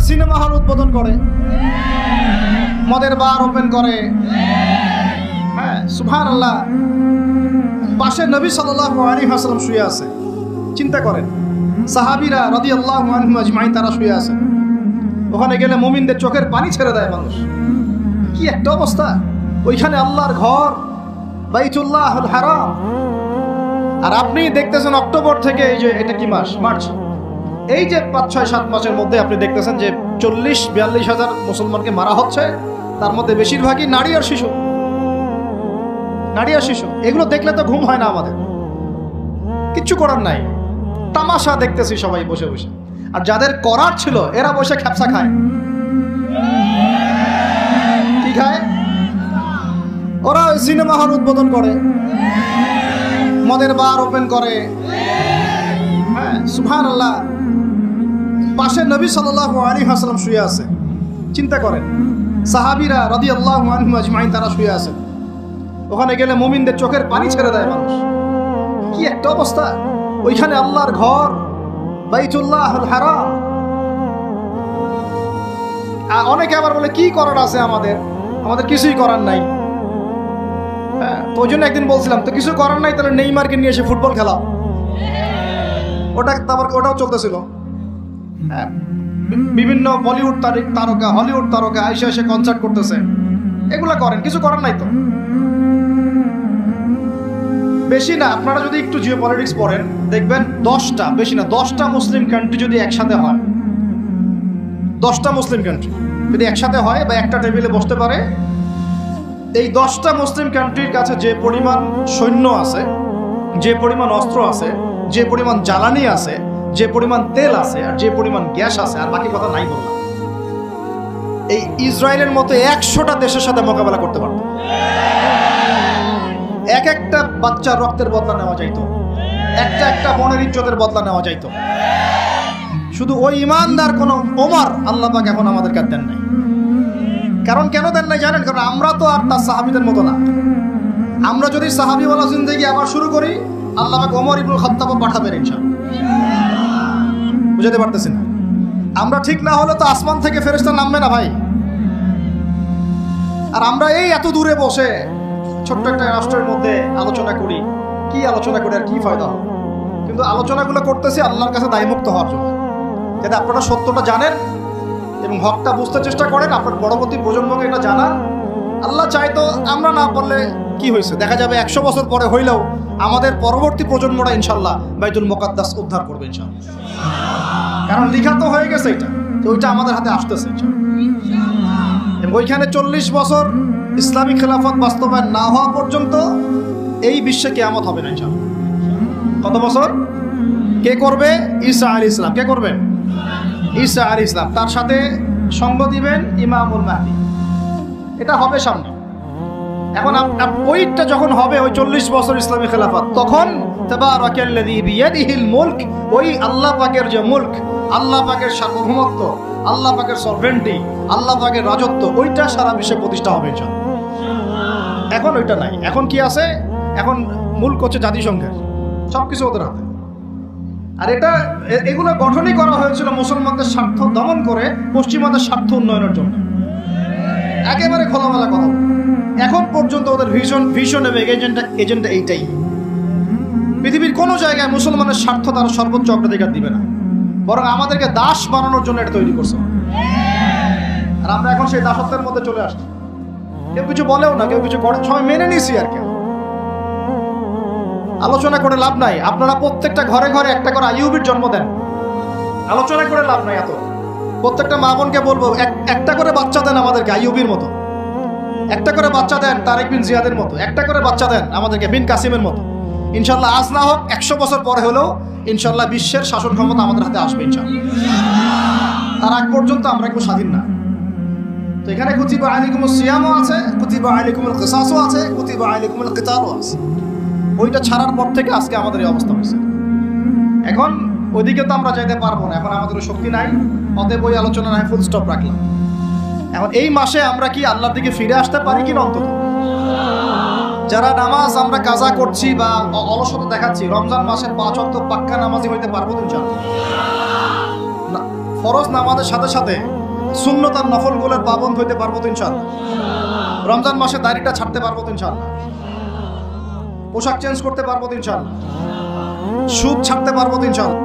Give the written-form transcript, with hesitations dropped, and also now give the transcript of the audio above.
Cinema hall উদ্বোধন করে, মদের বার ওপেন করে। হ্যাঁ, সুবহানাল্লাহ। পাশে নবী সাল্লাল্লাহু আলাইহি ওয়াসাল্লাম শুয়ে আছে। চিন্তা করেন, সাহাবীরা রাদিয়াল্লাহু আনহুম আজমাইন তারা শুয়ে আছে। ওখানে গেলে মুমিনদের চোখের পানি ছেড়ে দেয় মানুষ। কি একটা অবস্থা! ওইখানে আল্লাহর ঘর বাইতুল্লাহুল হারাম, আর আপনি দেখতেছেন অক্টোবর থেকে, এই যে এটা কি মাস, মার্চ, এই যে 5-6-7 মাসের মধ্যে আপনি দেখতেছেন যে 40-42 হাজার মুসলমানকে মারা হচ্ছে। তার মধ্যে বেশিরভাগই নারী আর শিশু, নারী আর শিশু। এগুলো দেখলে তো ঘুম হয় না আমাদের, কিচ্ছু করার নাই, তামাশা দেখতেছি সবাই বসে বসে। আর যাদের করার ছিল এরা বসে খ্যাপসা খায়। কি খায়? ওরা সিনেমা হল উদ্বোধন করে, মদের বার ওপেন করে। হ্যাঁ, সুবহানাল্লাহ। পাশে নবী সাল্লাল্লাহু আলাইহি ওয়াসাল্লাম শুয়ে আছে। চিন্তা করেন, সাহাবীরা রাদিয়াল্লাহু আনহুম আজমাইন তারা শুয়ে আছে। ওখানে গেলে মুমিনদের চোখের পানি ছেড়ে দেয় মানুষ। কি একটা অবস্থা! ওইখানে আল্লাহর ঘর বাইতুল্লাহুল হারাম। অনেকে আবার বলে কি করার আছে আমাদের, আমাদের কিছুই করার নাই। হ্যাঁ, তো ওই জন্য একদিন বলছিলাম, তো কিছু করার নাই তাহলে নেইমারকে নিয়ে এসে ফুটবল খেলা। ওটাও চলতেছিল। হ্যাঁ, বিভিন্ন বলিউড তারকা, হলিউড তারকা এসে এসে কনসার্ট করতেছে। এগুলা করেন, কিছু করার নাই তো। বেশি না, আপনারা যদি একটু জিওপলিটিক্স পড়েন দেখবেন 10টা, বেশি না 10টা মুসলিম কান্ট্রি যদি একসাথে হয়, 10টা মুসলিম কান্ট্রি যদি একসাথে হয় বা একটা টেবিলে বসতে পারে, এই 10টা মুসলিম কান্ট্রির কাছে যে পরিমাণ সৈন্য আছে, যে পরিমাণ অস্ত্র আছে, যে পরিমাণ জ্বালানি আছে, যে পরিমাণ তেল আছে, আর যে পরিমাণ গ্যাস আছে, আর বাকি কথা নাই বললাম, এই ইসরায়েলের মতো 100টা দেশের সাথে মোকাবেলা করতে পারত। এক একটা বাচ্চার রক্তের বদলা নেওয়া যাইতো, একটা একটা বোনের ইজ্জতের বদলা নেওয়া যাইতো। শুধু ওই ইমানদার কোন ওমর আল্লাহ পাক এখন আমাদের কাছে দেন নাই। কারণ কেন দেন নাই জানেন? কারণ আমরা তো আর তার সাহাবীদের মতো না। আমরা যদি সাহাবীওয়ালা জিন্দেগি আবার শুরু করি, আল্লাহ পাক ওমর ইবনুল খাত্তাব পাঠাবেন ইনশাআল্লাহ। বুঝাতে পারতেছি না? আমরা ঠিক না হলে তো আসমান থেকে ফেরেশতা নামবে না ভাই। আর আমরা এই এত দূরে বসে ছোট্ট একটা রাষ্ট্রের মধ্যে আলোচনা করি, কি আলোচনা করে আর কি ফায়দা হবে? কিন্তু আলোচনাগুলো করতেছি আল্লাহর কাছে দায়মুক্ত হওয়ার জন্য, যাতে আপনারা সত্যটা জানেন এবং হকটা বুঝতে চেষ্টা করেন, আপনার পরবর্তী প্রজন্মকে এটা জানান। আল্লাহ চাইতো আমরা না বললে কি হয়েছে, দেখা যাবে 100 বছর পরে হইলেও আমাদের পরবর্তী প্রজন্মরা ইনশাল্লাহ বাইতুল মুকাদ্দাস উদ্ধার করবে ইনশাল্লাহ। কারণ লিখা তো হয়ে গেছে এটা, তো ওইটা আমাদের হাতে আসতেছে এবং ওইখানে 40 বছর ইসলামী খেলাফত বাস্তবায়ন না হওয়া পর্যন্ত এই বিশ্বে কিয়ামত হবে না ইনশাআল্লাহ। কত বছর? কে করবে? ঈসা আলাইহিস সালাম। কে করবেন? ঈসা আলাইহিস সালাম। তার সাথে সঙ্গ দিবেন ইমামুল মাহদী। এটা হবে সামনে। এখন ওইটা যখন হবে, ওই 40 বছর ইসলামী খেলাফত, তখন তাবারাকাল্লাযী বিয়াদিহিল মুলক, ওই আল্লাহ পাকের যে মুলক, আল্লাহ পাকের সার্বভৌমত্ব, আল্লাহ পাকের সরভেন্টি, আল্লাহ পাকের রাজত্ব, ওইটা সারা বিশ্বে প্রতিষ্ঠা হবে ইনশাআল্লাহ। এখন ওইটা নাই। এখন কি আছে? এখন মুলক হচ্ছে জাতিসংঘের, সবকিছু ওদের হাতে। আর এগুলো গঠনই করা হয়েছিল মুসলমানদের স্বার্থ দমন করে পশ্চিমাদের স্বার্থ উন্নয়নের জন্য। একেবারে খোলামেলা কথা। এখন পর্যন্ত ওদের ভিশন এবং এজেন্ডা এইটাই। পৃথিবীর কোনো জায়গায় মুসলমানের স্বার্থ তারা সর্বোচ্চ অগ্রাধিকার দিবে না, বরং আমাদেরকে দাস বানানোর জন্য এটা তৈরি করছে। আর আমরা এখন সেই দাসত্বের মধ্যে চলে আসছি। কেউ কিছু বলেও না, কেউ কিছু করে, সবাই মেনে নিছি। আর কেউ আলোচনা করে লাভ নাই। আপনারা প্রত্যেকটা ঘরে ঘরে একটা করে আইয়ুবের জন্ম দেন, আলোচনা করে লাভ নাই। এত প্রত্যেকটা মা বোনকে বলবো, একটা করে বাচ্চা দেন আমাদেরকে আইয়ুবের মতো, একটা করে বাচ্চা দেন তারেক বিন জিয়াদের মতো, একটা করে বাচ্চা দেন আমাদেরকে বিন কাসিমের মতো। ইনশাল্লাহ আজ না হোক 100 বছর পরে হলেও ইনশাল্লাহ বিশ্বের শাসন ক্ষমতা আমাদের হাতে আসবে ইনশাল্লাহ। তার আগ পর্যন্ত আমরা একটু স্বাধীন না। তো এখানে কুতিবা আলাইকুমুস সিয়ামও আছে, কুতিবা আলাইকুমুল কিসাসও আছে, কুতিবা আলাইকুমুল কিতালও আছে। ওইটা ছাড়ার পর থেকে আজকে আমাদের এই অবস্থা হয়েছে। এখন ওইদিকে তো আমরা যাইতে পারবো না, এখন আমাদের শক্তি নাই। অতএব ওই আলোচনা নাই, ফুল স্টপ রাখলাম। এখন এই মাসে আমরা কি আল্লাহর দিকে ফিরে আসতে পারি কিনা? অন্তত যারা নামাজ আমরা কাজা করছি বা অলসতা দেখাচ্ছি, রমজান মাসের 5 ওয়াক্ত পাক্কা নামাজি হইতে পারবো তো ইনশাআল্লাহ? ফরজ নামাজের সাথে সাথে সুন্নত আর নফলগুলোর পাবন্দ হইতে পারবো তো ইনশাআল্লাহ। রমজান মাসে দাড়িটা ছাড়তে পারবো তো ইনশাআল্লাহ। পোশাক চেঞ্জ করতে পারবো তো ইনশাআল্লাহ। সুদ ছাড়তে পারবো তো ইনশাআল্লাহ।